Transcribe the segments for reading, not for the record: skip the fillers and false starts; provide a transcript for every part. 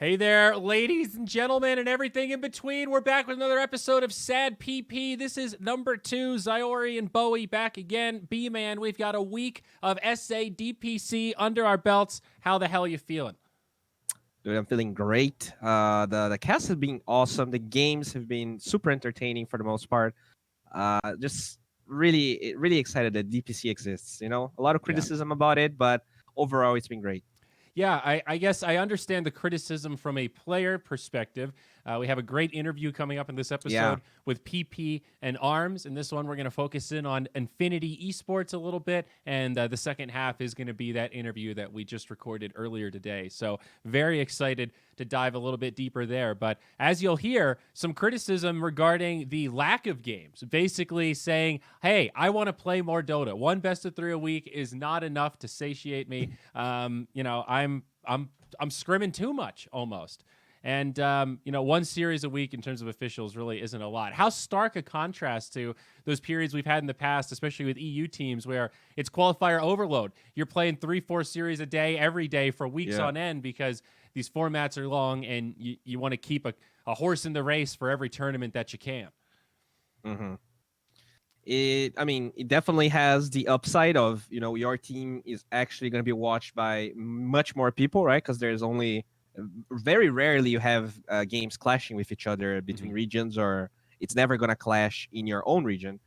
Hey there, ladies and gentlemen, and everything in between. We're back with another episode of SADPP. This is number 2, Zyori and Bowie back again. B-Man, we've got a week of SA DPC under our belts. How the hell are you feeling? Dude, I'm feeling great. The cast has been awesome. The games have been super entertaining for the most part. Just really excited that DPC exists. You know, a lot of Yeah. criticism about it, but overall, it's been great. Yeah, I guess I understand the criticism from a player perspective. We have a great interview coming up in this episode with PiPi and Arms. In this one, we're going to focus in on Infinity Esports a little bit, and the second half is going to be that interview that we just recorded earlier today. So very excited to dive a little bit deeper there. But as you'll hear, some criticism regarding the lack of games, basically saying, hey, I want to play more Dota. One best of 3 a week is not enough to satiate me. I'm scrimming too much almost. And, one series a week in terms of officials really isn't a lot. How stark a contrast to those periods we've had in the past, especially with EU teams where it's qualifier overload. You're playing 3-4 series a day, every day for weeks on end because these formats are long and you want to keep a horse in the race for every tournament that you can. Mm-hmm. It definitely has the upside of, your team is actually going to be watched by much more people, right? Because there's only very rarely you have games clashing with each other between regions, or it's never going to clash in your own region.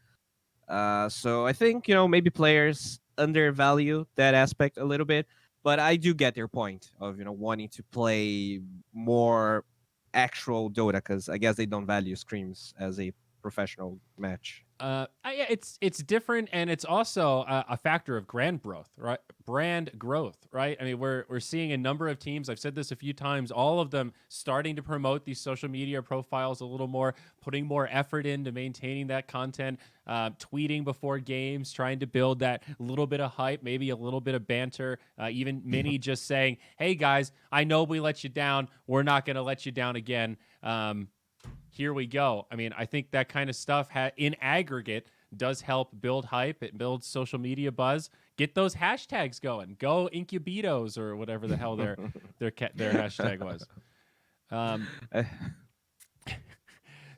So I think, maybe players undervalue that aspect a little bit, but I do get their point of, wanting to play more actual Dota because I guess they don't value scrims as a professional match. It's different, and it's also a factor of brand growth, right? Brand growth, right? I mean, we're seeing a number of teams. I've said this a few times. All of them starting to promote these social media profiles a little more, putting more effort into maintaining that content, tweeting before games, trying to build that little bit of hype, maybe a little bit of banter. Even Mini just saying, "Hey guys, I know we let you down. We're not going to let you down again." Here we go. I mean, I think that kind of stuff in aggregate does help build hype. It builds social media buzz. Get those hashtags going. Go Incubitos or whatever the hell their hashtag was.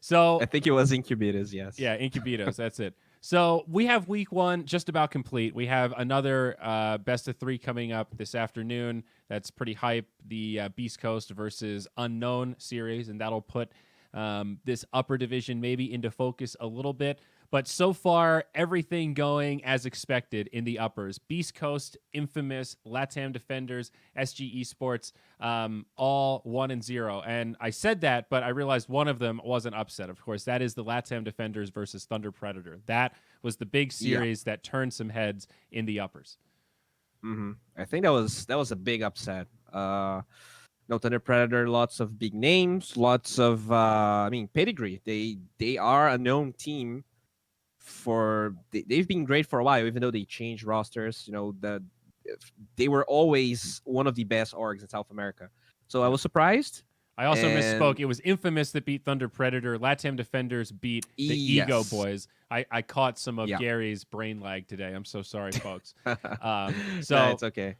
So I think it was Incubitos, yes. Yeah, Incubitos. That's it. So we have week 1 just about complete. We have another best of 3 coming up this afternoon. That's pretty hype. The Beast Coast versus Unknown series, and that'll put this upper division maybe into focus a little bit. But so far, everything going as expected in the uppers. Beast Coast, Infamous, LATAM Defenders, SG Esports, all 1-0. And I said that, but I realized one of them was an upset. Of course, that is the LATAM Defenders versus Thunder Predator. That was the big series that turned some heads in the uppers. Mm-hmm. I think that was a big upset. Thunder Predator, lots of big names, lots of pedigree. They are a known team they've been great for a while, even though they changed rosters. They were always one of the best orgs in South America. So I was surprised. I also misspoke. It was Infamous that beat Thunder Predator. LATAM Defenders beat the Ego Boys. I caught some of Gary's brain lag today. I'm so sorry, folks. It's okay.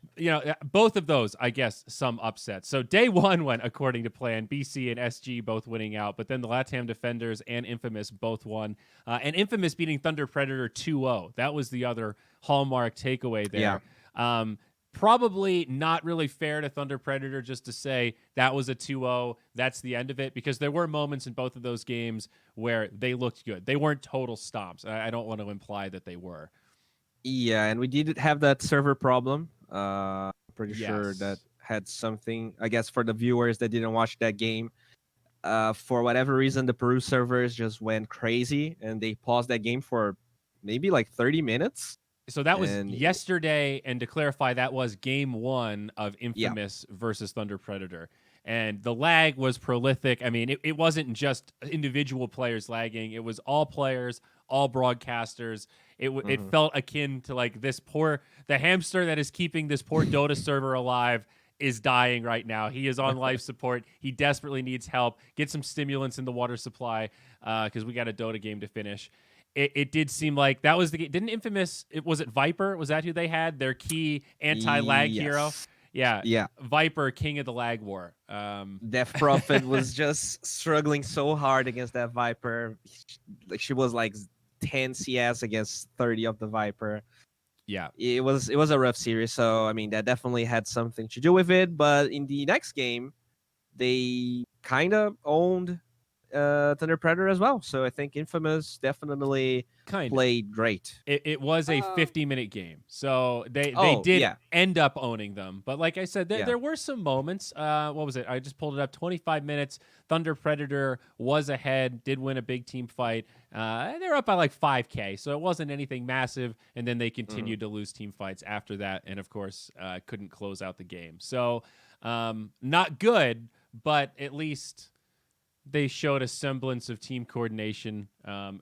Both of those, I guess, some upsets. So day 1 went according to plan. BC and SG both winning out, but then the LATAM Defenders and Infamous both won. And Infamous beating Thunder Predator 2-0. That was the other hallmark takeaway there. Yeah. Probably not really fair to Thunder Predator just to say that was a 2-0, that's the end of it, because there were moments in both of those games where they looked good. They weren't total stomps. I don't want to imply that they were. Yeah, and we did have that server problem. Pretty sure that had something, I guess, for the viewers that didn't watch that game. For whatever reason, the Peru servers just went crazy, and they paused that game for maybe like 30 minutes. So that was yesterday, and to clarify, that was game 1 of Infamous versus Thunder Predator. And the lag was prolific. I mean, it wasn't just individual players lagging. It was all players, all broadcasters. It felt akin to like the hamster that is keeping this poor Dota server alive is dying right now. He is on life support. He desperately needs help. Get some stimulants in the water supply because we got a Dota game to finish. It did seem like that was the game. Didn't Infamous, was it Viper? Was that who they had? Their key anti-lag hero? Yeah. Viper, king of the lag war. Death Prophet was just struggling so hard against that Viper. She was like 10 CS against 30 of the Viper. Yeah. It was a rough series, so I mean that definitely had something to do with it. But in the next game, they kind of owned Thunder Predator as well. So I think Infamous definitely played great. It was a 50-minute game, so they did end up owning them. But like I said, there were some moments. What was it? I just pulled it up. 25 minutes. Thunder Predator was ahead, did win a big team fight. They're up by like 5K, so it wasn't anything massive. And then they continued to lose team fights after that, and of course couldn't close out the game. So not good, but at least they showed a semblance of team coordination,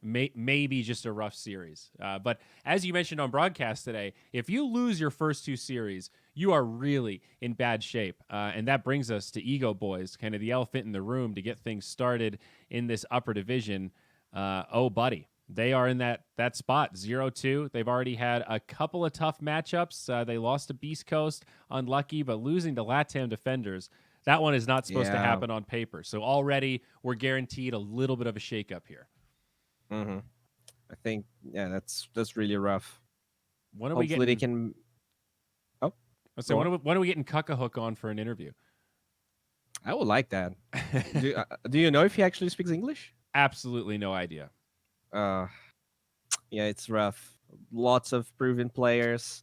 maybe just a rough series. But as you mentioned on broadcast today, if you lose your first two series, you are really in bad shape. And that brings us to Ego Boys, kind of the elephant in the room to get things started in this upper division. Oh, buddy. They are in that spot, 0-2. They've already had a couple of tough matchups. They lost to Beast Coast, unlucky, but losing to LATAM Defenders. That one is not supposed to happen on paper. So already we're guaranteed a little bit of a shakeup here. I think, that's really rough. When are Hopefully we they can... Oh. So when are we getting Cuckahook on for an interview? I would like that. Do you know if he actually speaks English? Absolutely no idea. Yeah, it's rough. Lots of proven players.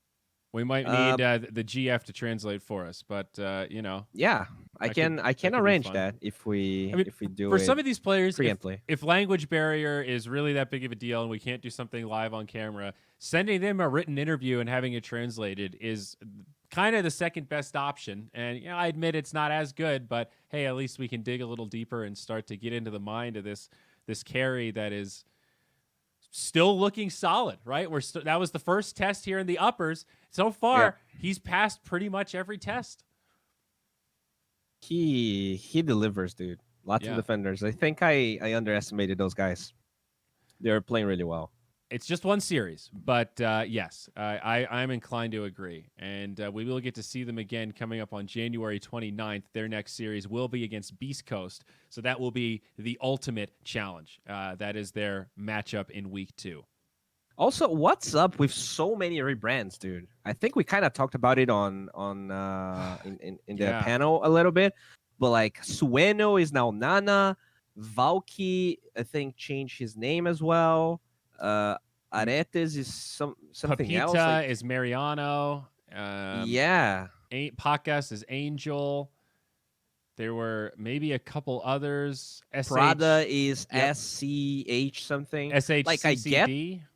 We might need the GF to translate for us, but you know. Yeah, I can arrange that if we do for it some of these players. If language barrier is really that big of a deal and we can't do something live on camera, sending them a written interview and having it translated is kind of the second best option. And you know, I admit it's not as good, but hey, at least we can dig a little deeper and start to get into the mind of this carry that is still looking solid, right? That was the first test here in the uppers. So far, he's passed pretty much every test. He delivers, dude. Lots of defenders. I think I underestimated those guys. They're playing really well. It's just one series, but yes, I'm inclined to agree. And we will get to see them again coming up on January 29th. Their next series will be against Beast Coast, so that will be the ultimate challenge. That is their matchup in week 2. Also, what's up with so many rebrands, dude? I think we kind of talked about it in the panel a little bit, but like Sueno is now Nana. Valky, I think, changed his name as well. Aretes is something Papita else. Like, is Mariano. Pacas is Angel. There were maybe a couple others. Prada is SCH something. SHCCD. Like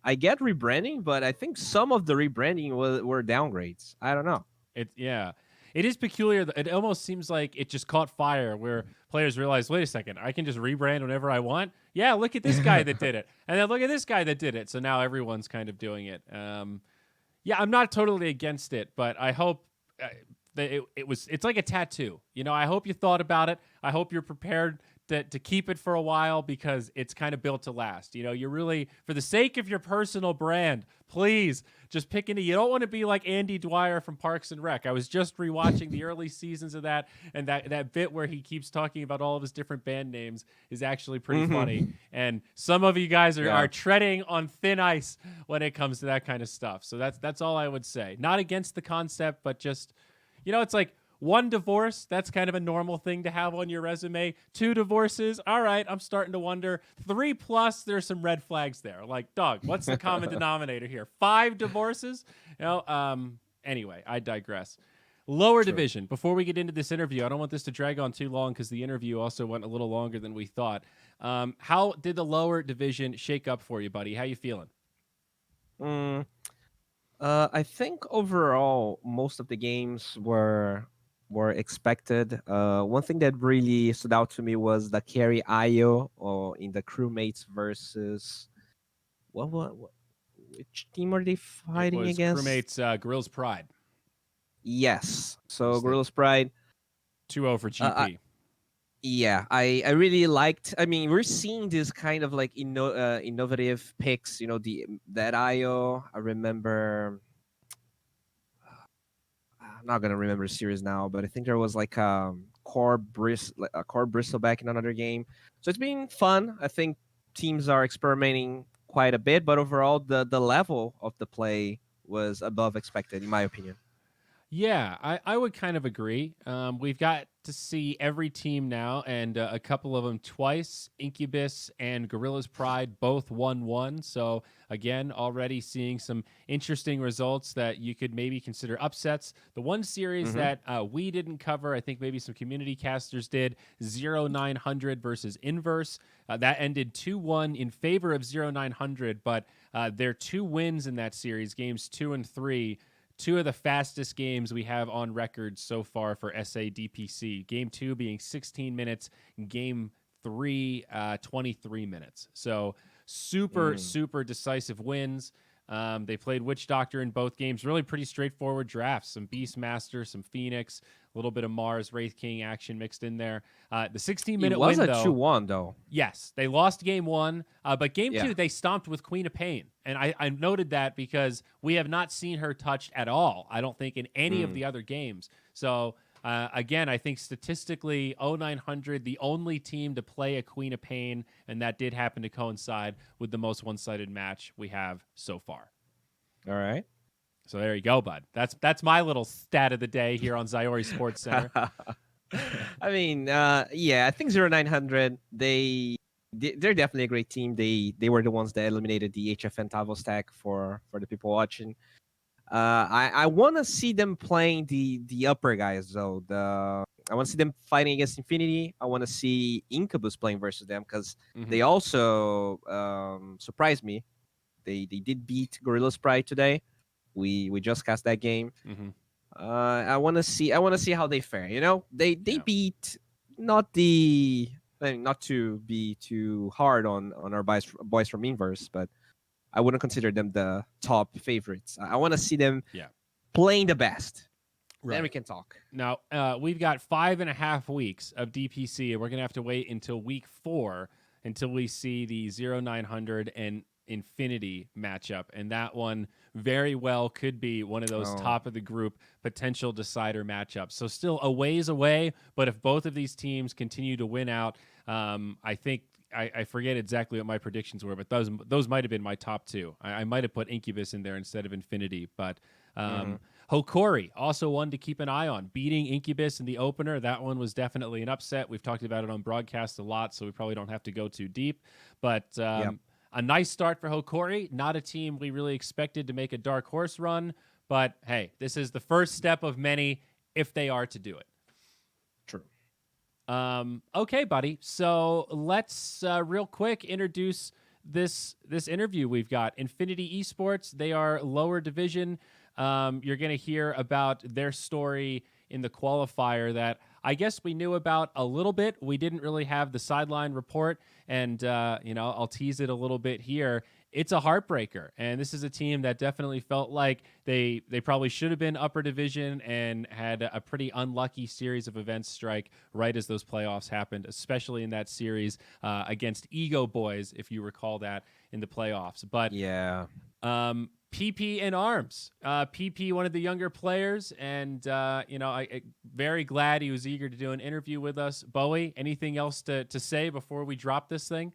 I get rebranding, but I think some of the rebranding were downgrades. I don't know. It is peculiar. It almost seems like it just caught fire where players realize, wait a second, I can just rebrand whenever I want. Yeah, look at this guy that did it. And then look at this guy that did it. So now everyone's kind of doing it. I'm not totally against it, but I hope that it's like a tattoo. You know, I hope you thought about it. I hope you're prepared to keep it for a while because it's kind of built to last. You know, you're really, for the sake of your personal brand, please just pick you don't want to be like Andy Dwyer from Parks and Rec. I was just rewatching the early seasons of that, and that bit where he keeps talking about all of his different band names is actually pretty funny. And some of you guys are treading on thin ice when it comes to that kind of stuff. So that's all I would say. Not against the concept, but just, you know, it's like, 1 divorce, that's kind of a normal thing to have on your resume. 2 divorces, all right, I'm starting to wonder. 3+, there's some red flags there. Like, dog, what's the common denominator here? 5 divorces? You know, anyway, I digress. Lower division, before we get into this interview, I don't want this to drag on too long because the interview also went a little longer than we thought. How did the lower division shake up for you, buddy? How you feeling? I think overall, most of the games were expected. One thing that really stood out to me was the carry Ayo in the crewmates versus which team are they fighting against? Crewmates Gorillas Pride. Yes. So Gorillas Pride 2-0 for GP. I really liked. I mean, we're seeing this kind of like innovative picks. You know, that Ayo. I remember. I'm not gonna remember the series now, but I think there was like Core Bristleback in another game. So it's been fun. I think teams are experimenting quite a bit, but overall the level of the play was above expected, in my opinion. Yeah, I would kind of agree. We've got to see every team now, and a couple of them twice. Incubus and Gorilla's Pride both 1-1. So, again, already seeing some interesting results that you could maybe consider upsets. The one series that we didn't cover, I think maybe some community casters did, 0900 versus Inverse. That ended 2-1 in favor of 0900, but their 2 wins in that series, games 2 and 3, 2 of the fastest games we have on record so far for SADPC. Game 2 being 16 minutes, game 3, 23 minutes. So super decisive wins. They played Witch Doctor in both games. Really pretty straightforward drafts. Some Beastmaster, some Phoenix, a little bit of Mars, Wraith King action mixed in there. The 16-minute win, though. It was a 2-1, though. Yes, they lost game 1, but game 2, they stomped with Queen of Pain. And I noted that because we have not seen her touched at all, I don't think, in any of the other games. So, again, I think statistically, 0900, the only team to play a Queen of Pain, and that did happen to coincide with the most one-sided match we have so far. All right. So there you go, bud. That's my little stat of the day here on Zyori Sports Center. I mean, yeah, I think 0900, they're definitely a great team. They were the ones that eliminated the HFN Tavo stack for the people watching. I want to see them playing the upper guys, though. I want to see them fighting against Infinity. I want to see Incubus playing versus them because they also surprised me. They did beat Gorilla's Pride today. We just cast that game. I want to see how they fare. You know, they beat not to be too hard on our boys from Inverse, but I wouldn't consider them the top favorites. I want to see them playing the best. Right. Then we can talk. Now, we've got 5.5 weeks of DPC, and we're going to have to wait until week 4 until we see the 0900 and Infinity matchup. And that one very well could be one of those top of the group potential decider matchups. So still a ways away, but if both of these teams continue to win out, I think I forget exactly what my predictions were, but those might have been my top 2. I might have put Incubus in there instead of Infinity, but Hokori, also one to keep an eye on. Beating Incubus in the opener, that one was definitely an upset. We've talked about it on broadcast a lot, so we probably don't have to go too deep. But a nice start for Hokori. Not a team we really expected to make a dark horse run, but hey, this is the first step of many if they are to do it. True. Okay, buddy. So let's real quick introduce this interview we've got. Infinity Esports, they are lower division. You're going to hear about their story in the qualifier that I guess we knew about a little bit. We didn't really have the sideline report, and I'll tease it a little bit here. It's a heartbreaker, and this is a team that definitely felt like they probably should have been upper division and had a pretty unlucky series of events strike right as those playoffs happened, especially in that series against Ego Boys, if you recall that in the playoffs. But yeah. PiPi and Arms. PiPi, one of the younger players, and I very glad he was eager to do an interview with us. Bowie, anything else to say before we drop this thing?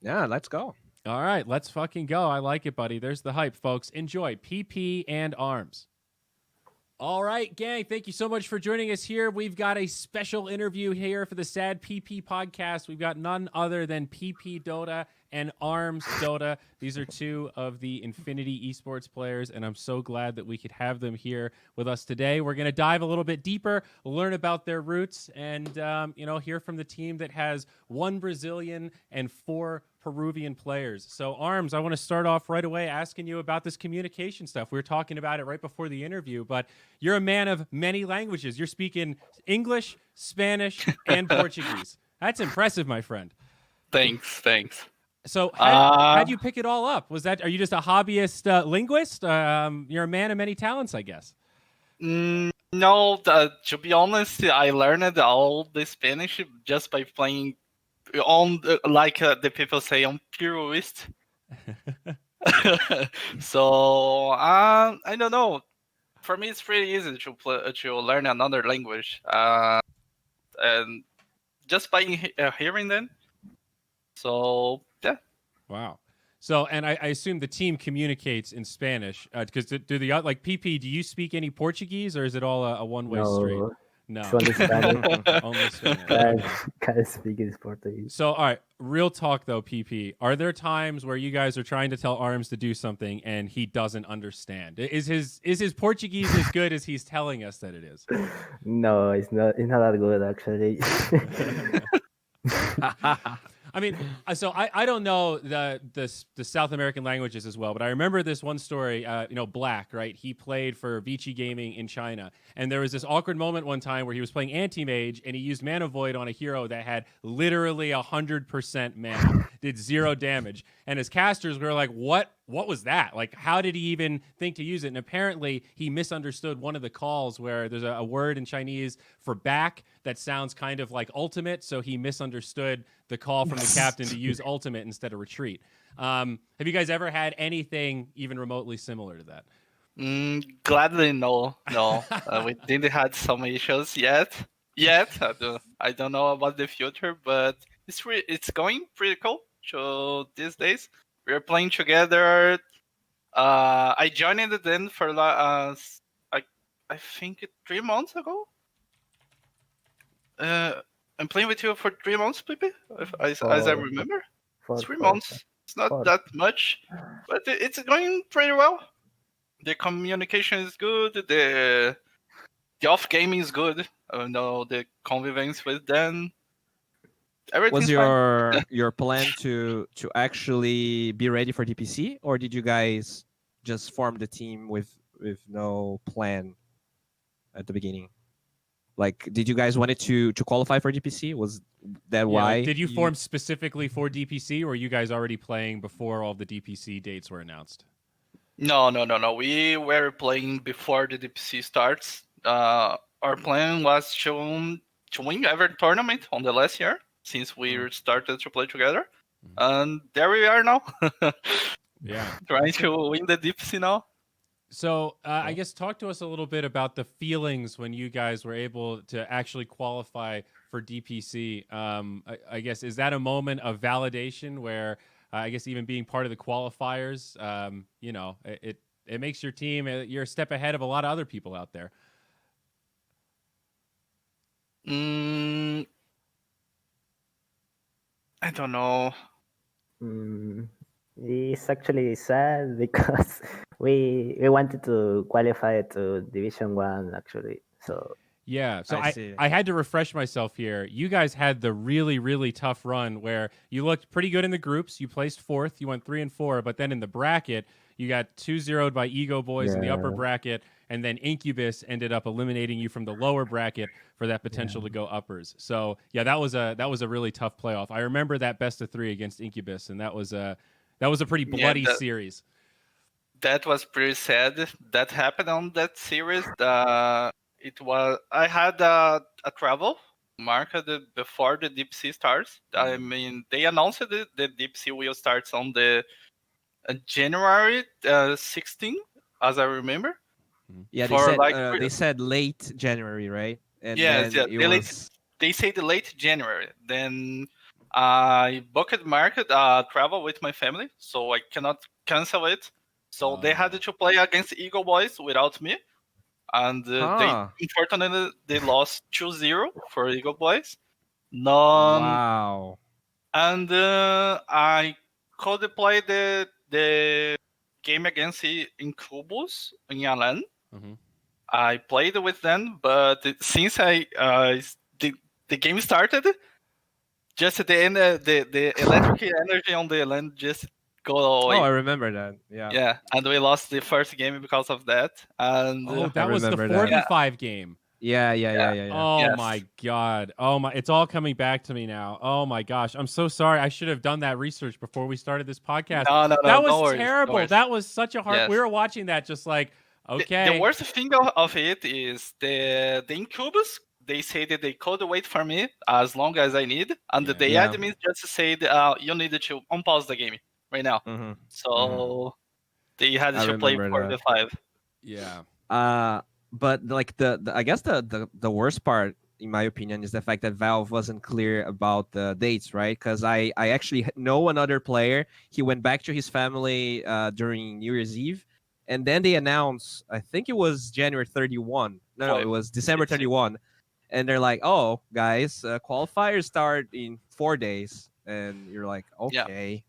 Yeah, let's go. All right, let's fucking go. I like it, buddy. There's the hype, folks. Enjoy PiPi and Arms. All right, gang, thank you so much for joining us here. We've got a special interview here for the SADPP podcast. We've got none other than PiPi Dota and Arms Dota. These are 2 of the Infinity Esports players, and I'm so glad that we could have them here with us today. We're going to dive a little bit deeper, learn about their roots, and hear from the team that has 1 Brazilian and 4 Peruvian players. So, Arms, I want to start off right away asking you about this communication stuff. We were talking about it right before the interview, but you're a man of many languages. You're speaking English, Spanish, and Portuguese. That's impressive, my friend. Thanks. So how'd you pick it all up? Are you just a hobbyist linguist? You're a man of many talents, I guess. No, to be honest, I learned all the Spanish just by playing on, the people say, on pure wrist. So, I don't know. for me, it's pretty easy to learn another language, and just by hearing them. So yeah. Wow. So, and I assume the team communicates in Spanish because do the like PiPi? Do you speak any Portuguese or is it all a one-way street? No, It's only Spanish. only Spanish. Can't speak in Portuguese. So, all right, real talk though, PiPi. Are there times where you guys are trying to tell Arms to do something and he doesn't understand? Is his Portuguese as good as he's telling us that it is? No, it's not. It's not that good actually. I mean, so I don't know the South American languages as well, but I remember this one story. Black, right? He played for Vici Gaming in China, and there was this awkward moment one time where he was playing anti-mage, and he used Mana Void on a hero that had literally 100% mana, did 0 damage, and his casters were like, "What was that? Like, how did he even think to use it?" And apparently, he misunderstood one of the calls where there's a word in Chinese for back that sounds kind of like ultimate, so he misunderstood the call from the captain to use ultimate instead of retreat. Have you guys ever had anything even remotely similar to that? Gladly, no. We didn't have some issues yet. I don't know about the future, but it's going pretty cool. So these days we're playing together. I joined them for I think 3 months ago. I'm playing with you for 3 months, PiPi, as I remember. 3 months. It's not that much, but it's going pretty well. The communication is good. The off gaming is good. The convivence with them. Was your plan to actually be ready for DPC, or did you guys just form the team with no plan at the beginning? Like, did you guys wanted to qualify for DPC? Was that why? Like, did you form specifically for DPC, or were you guys already playing before all the DPC dates were announced? No. We were playing before the DPC starts. Our plan was to win every tournament on the last year since we started to play together, and there we are now. Yeah, trying to win the DPC now. So I guess talk to us a little bit about the feelings when you guys were able to actually qualify for DPC. I guess, is that a moment of validation where I guess even being part of the qualifiers, it makes your team, you're a step ahead of a lot of other people out there? I don't know. It's actually sad because we wanted to qualify to Division 1 actually. So yeah, so I had to refresh myself here. You guys had the really, really tough run where you looked pretty good in the groups. You placed 4th. You went 3 and 4, but then in the bracket, you got 2-0'd by Ego Boys in the upper bracket, and then Incubus ended up eliminating you from the lower bracket for that potential to go uppers. So yeah, that was a really tough playoff. I remember that best of 3 against Incubus, and that was a pretty bloody series. That was pretty sad. That happened on that series. I had a travel marked before the DPC starts. I mean, they announced the DPC will start on the January 16, as I remember. Yeah, they said late January, right? And they said late January. Then I booked market travel with my family, so I cannot cancel it. So they had to play against Eagle Boys without me, and unfortunately they lost 2-0 for Eagle Boys. Wow! And I could play the game against Incubus in Yalan. Mm-hmm. I played with them, but since the game started, just at the end, the electric energy on the land just go away. Oh, I remember that. Yeah. Yeah, and we lost the first game because of that. And that was the 4v5 game. Yeah. Oh my God. Oh my, it's all coming back to me now. Oh my gosh. I'm so sorry. I should have done that research before we started this podcast. No, that was no terrible. worries. That was such a hard. Yes. We were watching that just like, okay. The worst thing of it is the Incubus. They say that they could wait for me as long as I need, and the admins just said you need to unpause the game right now. Mm-hmm. So they had to play for the 5. Yeah. But like the I guess the worst part, in my opinion, is the fact that Valve wasn't clear about the dates, right? Because I actually know another player. He went back to his family during New Year's Eve, and then they announced, I think it was January 31. No, it was December 31, and they're like, "Oh, guys, qualifiers start in 4 days," and you're like, "Okay."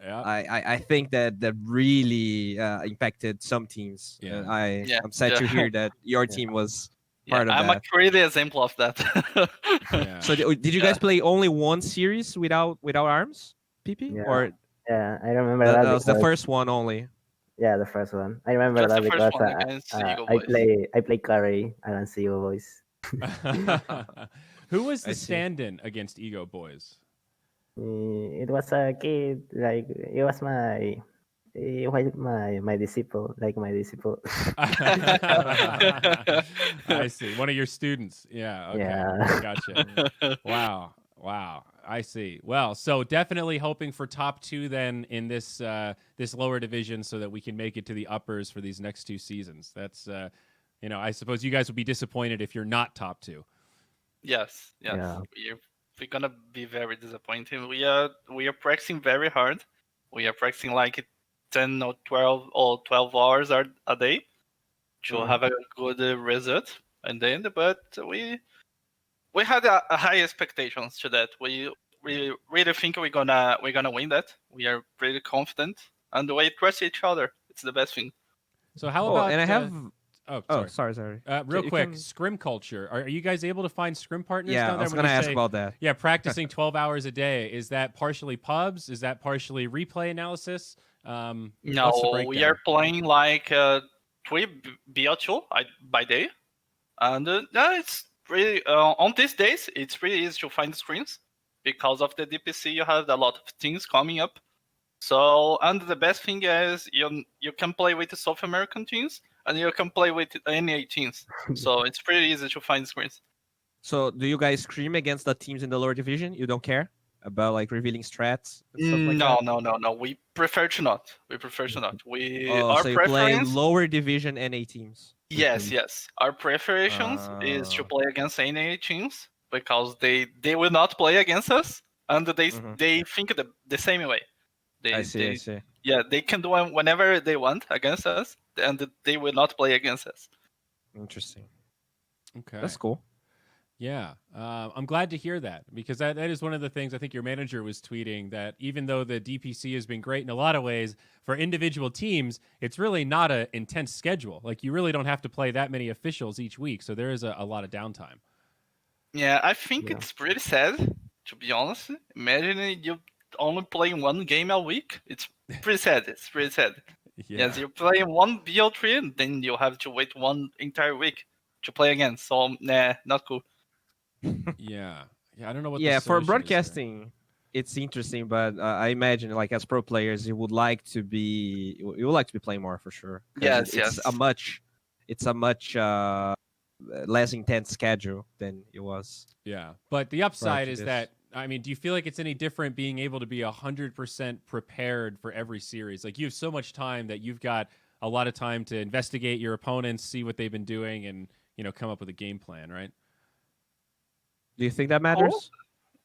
Yeah. I think that really impacted some teams. Yeah. I'm sad to hear that your team was part of I'm that. a crazy example of that. Yeah. So did you guys play only one series without Arms, PP? Yeah. Or Yeah, I remember that that was the because first one only? yeah, the first one. I remember Just that the first because one against Eagle I Boys. play carry against Eagle Boys. Who was I the see. stand-in against Ego Boys? It was a kid, like it was my disciple, like my disciple. I see. One of your students. Yeah. Okay. Yeah. Gotcha. Wow. Wow. I see. Well, so definitely hoping for top two then in this this lower division, so that we can make it to the uppers for these next two seasons. That's I suppose you guys would be disappointed if you're not top two. Yes. Yeah. We're gonna be very disappointed. We are practicing very hard. We are practicing like 10 or 12 hours a day to have a good result. And then, but we had a high expectations to that. We really think we're gonna win that. We are pretty confident, and we trust each other. It's the best thing. So how about? And I have. Sorry. Sorry. Real You quick, can- scrim culture. Are you guys able to find scrim partners Yeah, down I there? was when gonna you ask say- about that. Yeah, practicing 12 hours a day. Is that partially pubs? Is that partially replay analysis? No, what's the breakdown? we are playing like 3 BO2 by day, and it's really on these days it's really easy to find screens because of the DPC. You have a lot of things coming up. So, and the best thing is you can play with the South American teams and you can play with NA teams. So it's pretty easy to find screens. So do you guys scream against the teams in the lower division? You don't care about like revealing strats and stuff like that? No. We prefer to not. We prefer to not. Oh, Our so you play preference. lower division NA teams. Yes. Our preparations is to play against NA teams because they will not play against us, and they think the same way. I see. Yeah, they can do it whenever they want against us, and they will not play against us. Interesting. Okay. That's cool. Yeah, I'm glad to hear that, because that is one of the things I think your manager was tweeting, that even though the DPC has been great in a lot of ways, for individual teams, it's really not an intense schedule. Like, you really don't have to play that many officials each week, so there is a lot of downtime. Yeah, I think it's pretty sad, to be honest. Imagine you only playing one game a week. It's pretty sad. Yes, you play one BO3, and then you have to wait one entire week to play again. So, nah, not cool. Yeah, I don't know what. Yeah, the for solution is there. broadcasting, it's interesting, but I imagine, like, as pro players, you would like to be playing more for sure. Yes. It's a much less intense schedule than it was. Yeah, but the upside is this. that, I mean, do you feel like it's any different being able to be 100% prepared for every series? Like, you have so much time that you've got a lot of time to investigate your opponents, see what they've been doing, and come up with a game plan, right? Do you think that matters?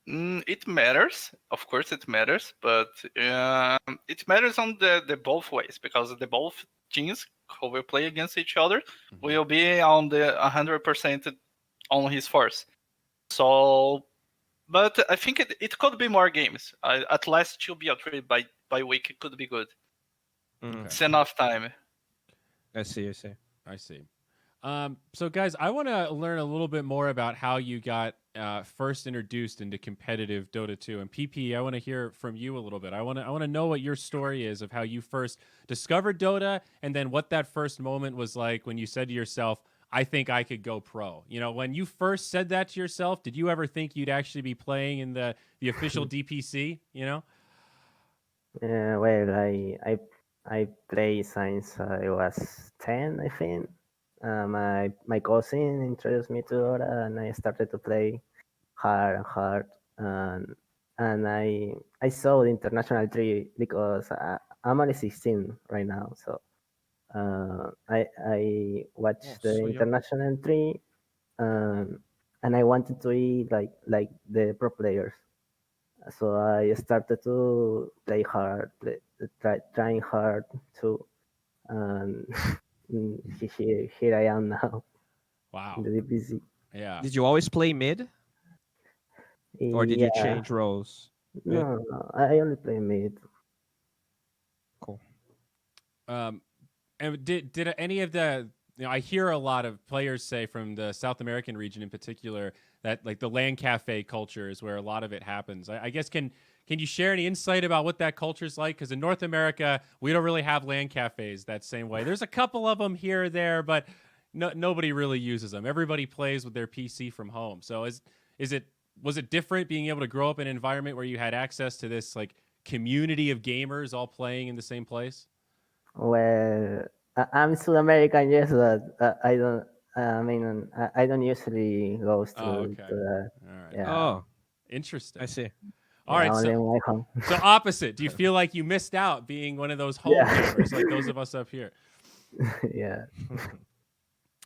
It matters, of course, it matters, but it matters on the both ways, because the both teams who will play against each other will be on the 100% on his force. So, but I think it could be more games. At least 2 BO3 by week, it could be good. Okay. It's enough time. I see. So, guys, I want to learn a little bit more about how you got first introduced into competitive Dota 2. And PiPi, I want to hear from you a little bit. I want to know what your story is of how you first discovered Dota, and then what that first moment was like when you said to yourself, I think I could go pro. When you first said that to yourself, did you ever think you'd actually be playing in the official DPC? Yeah, well, I play since I was 10, I think. My cousin introduced me to Dota, and I started to play hard, and I saw the international tree because I'm only 16 right now, so I watched the so young. international entry, and I wanted to be like the pro players. So I started to play hard, trying hard too, and here I am now in Wow. the DPC. Yeah. Did you always play mid, or did you Yeah, change roles? Mid. no, I only play mid. Cool. Um, and did any of the I hear a lot of players say from the South American region in particular that like the LAN cafe culture is where a lot of it happens. I guess can you share any insight about what that culture is like? Because in North America, we don't really have LAN cafes that same way. There's a couple of them here or there, but nobody really uses them. Everybody plays with their PC from home. So was it different being able to grow up in an environment where you had access to this like community of gamers all playing in the same place? Well, I'm South American, yes, but I don't. I mean, I don't usually go to Oh, okay. that. All right. Yeah, Oh, Interesting. I see. All yeah, right. only in my home. So opposite. Do you feel like you missed out being one of those home Yeah. gamers like those of us up here? Yeah.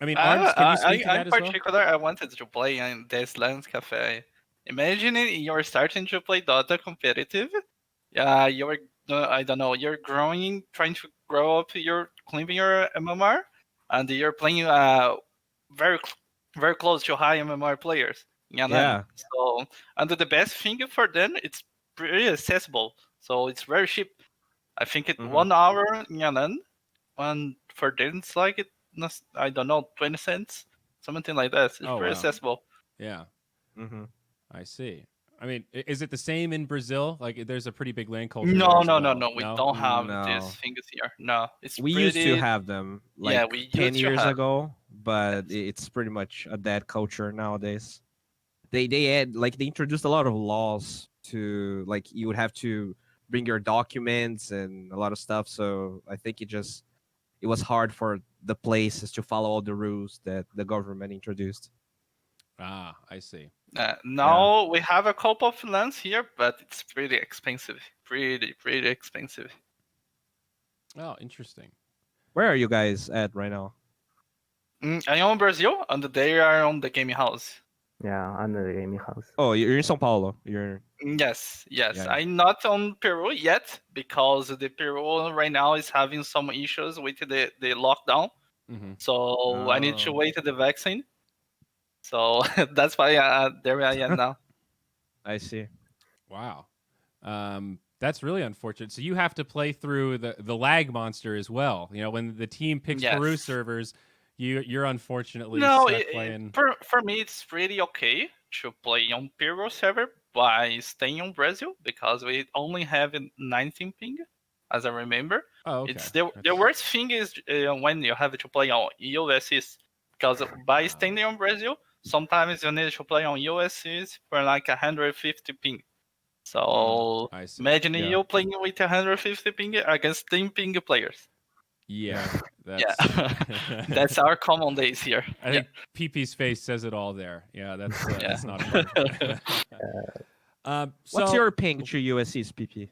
I mean, Arms, can you speak to that in as well? particular, I wanted to play in this LAN cafe. Imagine you're starting to play Dota competitive. Yeah, you're I don't know, you're growing, trying to grow up, you're climbing your MMR, and you're playing very very close to high MMR players. Yeah. Yeah. So, and the best thing for them, it's pretty accessible. So it's very cheap. I think it Mhm. 1 hour in Yan'an, and for them it's like I don't know, 20 cents, something like that. It's Oh, pretty wow. accessible. Yeah, Mhm. I see. I mean, is it the same in Brazil? Like, there's a pretty big LAN culture No, there as no, well. no, no. We don't have these No. things here. No, it's We pretty. used to have them Yeah, like we 10 used to years have. ago, but Yes. it's pretty much a dead culture nowadays. They introduced a lot of laws to like you would have to bring your documents and a lot of stuff. So I think it was hard for the places to follow all the rules that the government introduced. Ah, I see. Now we have a couple of lands here, but it's pretty expensive. Pretty expensive. Oh, interesting. Where are you guys at right now? I am in Brazil, and they are on the gaming house. Yeah, under the gaming house. Oh, you're in São Paulo. You're Yes. Yeah, yeah. I'm not on Peru yet because the Peru right now is having some issues with the lockdown. Mm-hmm. So I need to Oh. wait the vaccine. So that's why there I am now. I see. Wow. That's really unfortunate. So you have to play through the lag monster as well. You know, when the team picks Yes. Peru servers, you're unfortunately No, stuck playing. for me it's pretty okay to play on Peru server by staying on Brazil because we only have a 19 ping, as I remember. Oh, okay. It's the worst thing is when you have to play on USCs because by staying on Brazil, sometimes you need to play on USCs for like 150 ping. So I see. imagine Yeah. you playing with 150 ping against 10 ping players. Yeah, Yeah, that's that's our common days here. I think PP's face says it all there. Yeah, that's not fun. What's So your ping to USC's PP?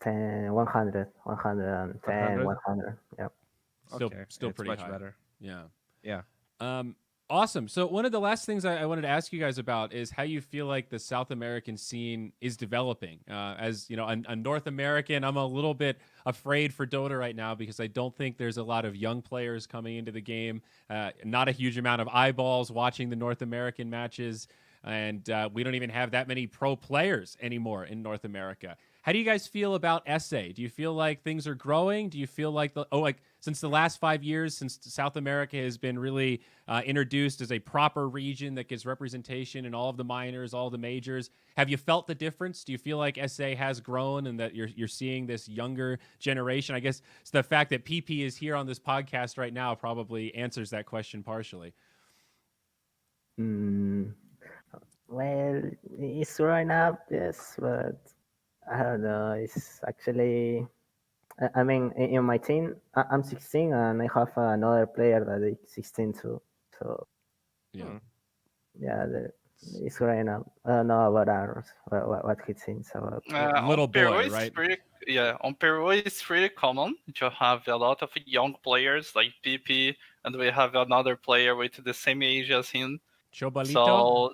10, 100, 110, 100? 100. Yeah. still Okay, still it's pretty much high. better. Yeah. Yeah. Awesome. So one of the last things I wanted to ask you guys about is how you feel like the South American scene is developing. As you know, a North American, I'm a little bit afraid for Dota right now because I don't think there's a lot of young players coming into the game. Not a huge amount of eyeballs watching the North American matches, and we don't even have that many pro players anymore in North America. How do you guys feel about SA? Do you feel like things are growing? Do you feel like since the last 5 years, since South America has been really introduced as a proper region that gives representation in all of the minors, all the majors, have you felt the difference? Do you feel like SA has grown and that you're seeing this younger generation? I guess it's the fact that PiPi is here on this podcast right now probably answers that question partially. Well, it's growing up, yes, but I don't know. It's actually, I mean, in my team, I'm 16 and I have another player that is 16 too. So Yeah. Hmm. yeah, It's growing up. I don't know about ours. What he thinks about. Little On Peru, boy, it's right? on Peru, it's pretty common to have a lot of young players like PiPi, and we have another player with the same age as him. Chobalito. So,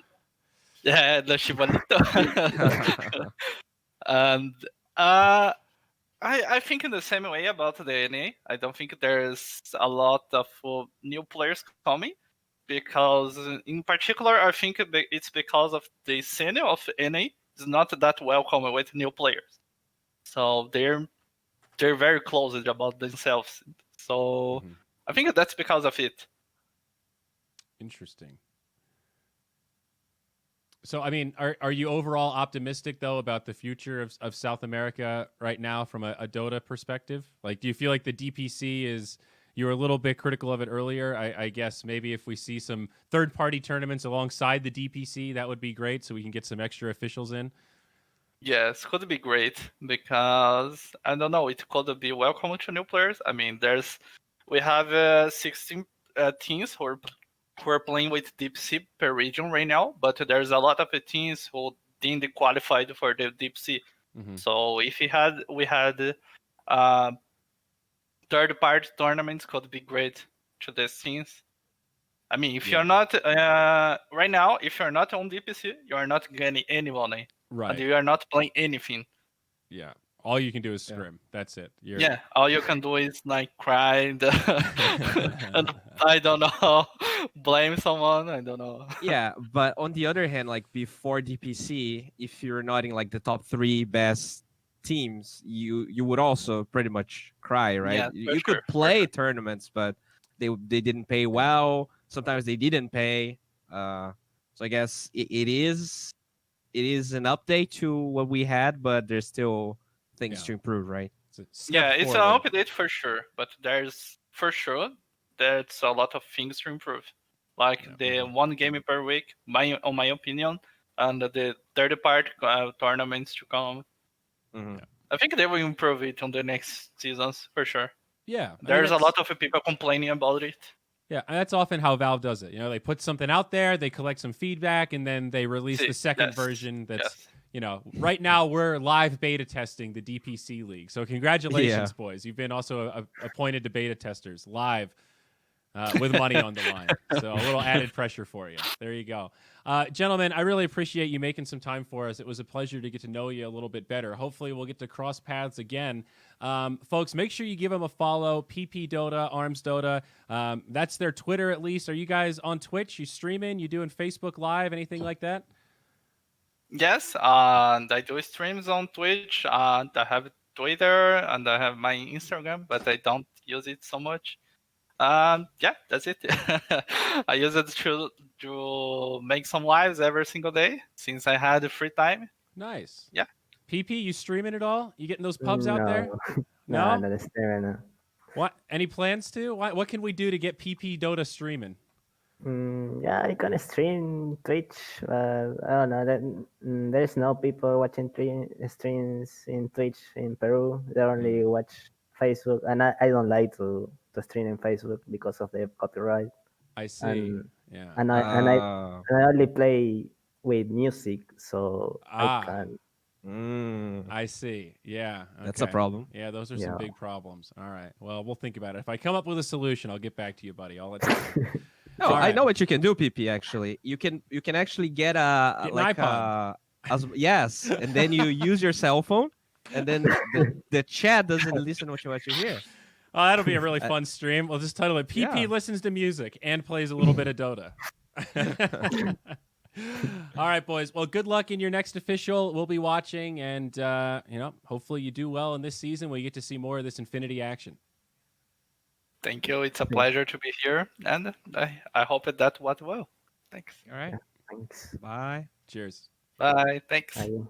yeah, the Chibalito. And I think in the same way about the NA. I don't think there's a lot of new players coming because, in particular, I think it's because of the scene of NA is not that welcome with new players. So they're very closed about themselves. So Mhm. I think that's because of it. Interesting. So, I mean, are you overall optimistic though about the future of South America right now from a Dota perspective? Like, do you feel like the DPC is? You were a little bit critical of it earlier. I guess maybe if we see some third-party tournaments alongside the DPC, that would be great, so we can get some extra officials in. Yes, could be great because I don't know. It could be welcome to new players. I mean, we have 16 teams who are playing with DPC per region right now, but there's a lot of teams who didn't qualify for the DPC. Mm-hmm. So if we had third-party tournaments, could be great to these teams. I mean, if you're not right now, if you're not on DPC, you are not getting any money, Right. and you are not playing anything. Yeah. All you can do is scrim. That's it. All you can do is like cry and I don't know, blame someone. I don't know. Yeah, but on the other hand, like before DPC, if you're not in like the top 3 best teams, you would also pretty much cry, right? Yeah, You could play tournaments, but they didn't pay well. Sometimes they didn't pay. So I guess it is an update to what we had, but there's still things to improve, right? It's an update for sure, but there's a lot of things to improve, like the one game per week, on my opinion, and the third-party tournaments to come. Mm-hmm. I think they will improve it on the next seasons for sure. Yeah, there's a lot of people complaining about it. Yeah, and that's often how Valve does it. You know, they put something out there, they collect some feedback, and then they release the second version. That's you know, right now we're live beta testing the DPC League. So congratulations, boys! You've been also appointed to beta testers live. With money on the line. So a little added pressure for you. There you go. Gentlemen, I really appreciate you making some time for us. It was a pleasure to get to know you a little bit better. Hopefully we'll get to cross paths again. Folks, make sure you give them a follow. PiPi Dota, Arms Dota. That's their Twitter at least. Are you guys on Twitch? You streaming? You doing Facebook Live? Anything like that? Yes, and I do streams on Twitch. And I have Twitter and I have my Instagram, but I don't use it so much. That's it. I use it to make some lives every single day since I had free time. Nice. Yeah. PiPi, you streaming at all? You getting those pubs out there? No, not streaming. No. What? Any plans to? What can we do to get PiPi Dota streaming? Yeah, I can stream Twitch. I don't know. There's no people watching streams in Twitch in Peru. They only watch Facebook, and I don't like to stream in Facebook because of the copyright. I see. And I only play with music, so I can. I see. Yeah. Okay. That's a problem. Yeah, those are some big problems. All right. Well, we'll think about it. If I come up with a solution, I'll get back to you, buddy. I'll let you know. No, I know what you can do, PiPi. Actually, you can actually get an iPod. Yes, and then you use your cell phone, and then the chat doesn't listen to what you hear. Oh, that'll be a really fun stream. We'll just title it PiPi listens to music and plays a little bit of Dota. All right, boys. Well, good luck in your next official. We'll be watching, and hopefully you do well in this season where you get to see more of this Infinity action. Thank you. It's a pleasure to be here, and I hope that went well. Thanks. All right. Thanks. Bye. Cheers. Bye. Thanks. Bye.